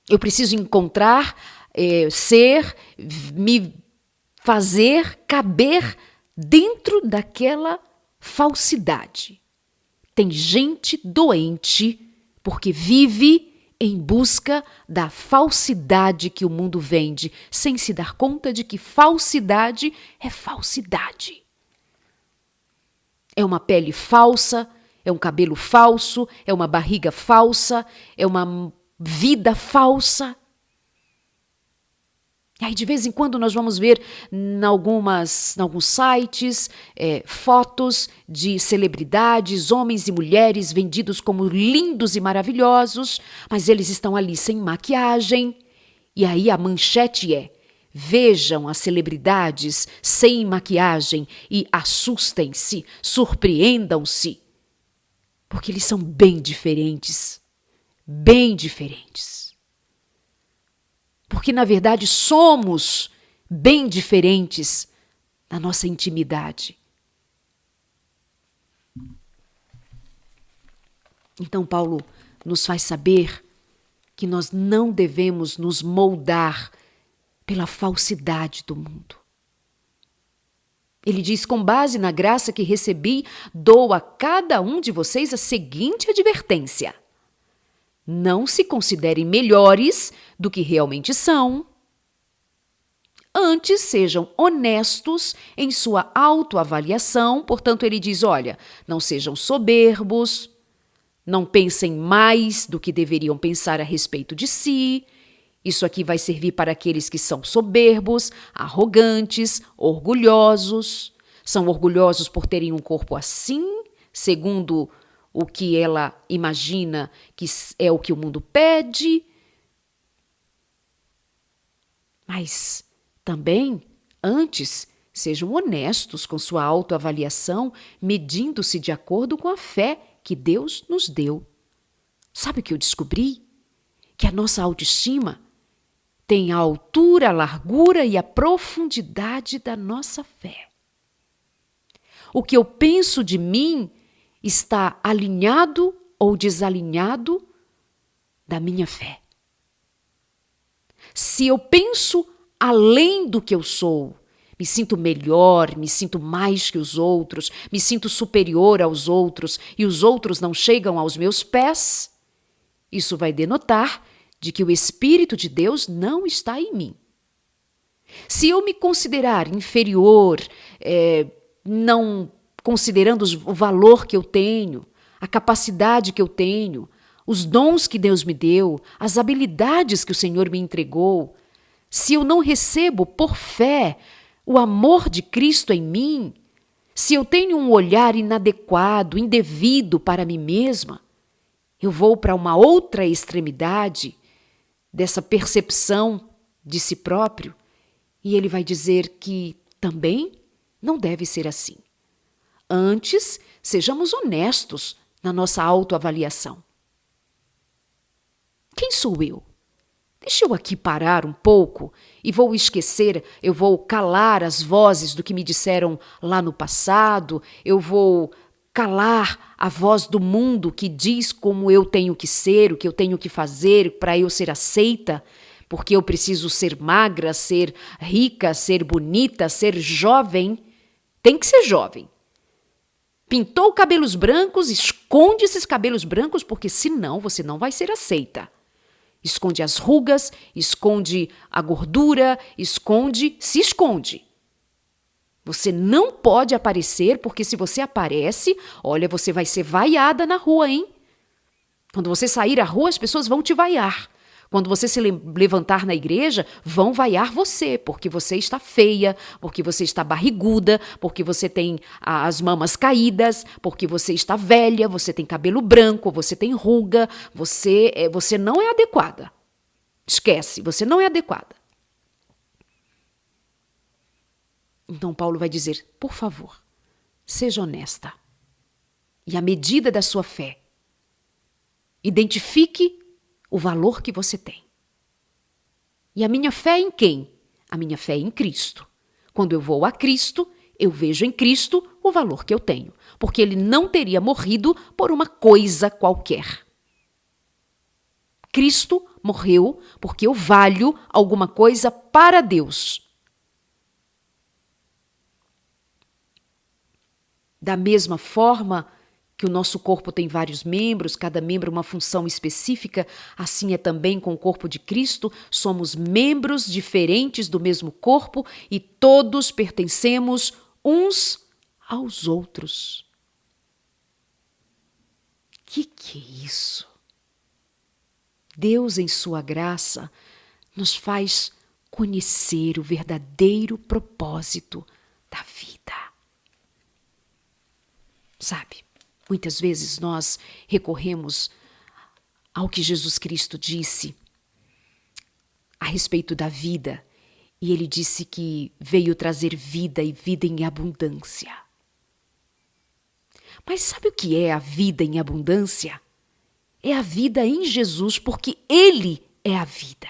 Eu preciso encontrar, ser, me fazer caber dentro daquela falsidade. Tem gente doente porque vive em busca da falsidade que o mundo vende, sem se dar conta de que falsidade é falsidade. É uma pele falsa, é um cabelo falso, é uma barriga falsa, é uma vida falsa. E aí, de vez em quando, nós vamos ver em alguns sites fotos de celebridades, homens e mulheres vendidos como lindos e maravilhosos, mas eles estão ali sem maquiagem. E aí a manchete é: vejam as celebridades sem maquiagem e assustem-se, surpreendam-se, porque eles são bem diferentes, bem diferentes. Porque, na verdade, somos bem diferentes na nossa intimidade. Então, Paulo nos faz saber que nós não devemos nos moldar pela falsidade do mundo. Ele diz: com base na graça que recebi, dou a cada um de vocês a seguinte advertência: não se considerem melhores do que realmente são. Antes, sejam honestos em sua autoavaliação. Portanto, ele diz, olha, não sejam soberbos, não pensem mais do que deveriam pensar a respeito de si. Isso aqui vai servir para aqueles que são soberbos, arrogantes, orgulhosos. São orgulhosos por terem um corpo assim, segundo o que ela imagina que é o que o mundo pede. Mas também, antes, sejam honestos com sua autoavaliação, medindo-se de acordo com a fé que Deus nos deu. Sabe o que eu descobri? Que a nossa autoestima tem a altura, a largura e a profundidade da nossa fé. O que eu penso de mim está alinhado ou desalinhado da minha fé. Se eu penso além do que eu sou, me sinto melhor, me sinto mais que os outros, me sinto superior aos outros e os outros não chegam aos meus pés, isso vai denotar de que o Espírito de Deus não está em mim. Se eu me considerar inferior, não considerando o valor que eu tenho, a capacidade que eu tenho, os dons que Deus me deu, as habilidades que o Senhor me entregou, se eu não recebo por fé o amor de Cristo em mim, se eu tenho um olhar inadequado, indevido para mim mesma, eu vou para uma outra extremidade dessa percepção de si próprio e ele vai dizer que também não deve ser assim. Antes, sejamos honestos na nossa autoavaliação. Quem sou eu? Deixa eu aqui parar um pouco e vou esquecer, eu vou calar as vozes do que me disseram lá no passado, eu vou calar a voz do mundo que diz como eu tenho que ser, o que eu tenho que fazer para eu ser aceita, porque eu preciso ser magra, ser rica, ser bonita, ser jovem. Tem que ser jovem. Pintou cabelos brancos, esconde esses cabelos brancos, porque senão você não vai ser aceita. Esconde as rugas, esconde a gordura, se esconde. Você não pode aparecer, porque se você aparece, olha, você vai ser vaiada na rua, hein? Quando você sair à rua, as pessoas vão te vaiar. Quando você se levantar na igreja, vão vaiar você, porque você está feia, porque você está barriguda, porque você tem as mamas caídas, porque você está velha, você tem cabelo branco, você tem ruga, você não é adequada. Esquece, você não é adequada. Então Paulo vai dizer, por favor, seja honesta. E à medida da sua fé, identifique o valor que você tem. E a minha fé em quem? A minha fé em Cristo. Quando eu vou a Cristo, eu vejo em Cristo o valor que eu tenho, porque ele não teria morrido por uma coisa qualquer. Cristo morreu porque eu valho alguma coisa para Deus. Da mesma forma que o nosso corpo tem vários membros, cada membro uma função específica, assim é também com o corpo de Cristo, somos membros diferentes do mesmo corpo e todos pertencemos uns aos outros. Que é isso? Deus, em sua graça, nos faz conhecer o verdadeiro propósito da vida. Sabe, muitas vezes nós recorremos ao que Jesus Cristo disse a respeito da vida, e ele disse que veio trazer vida e vida em abundância. Mas sabe o que é a vida em abundância? É a vida em Jesus, porque Ele é a vida.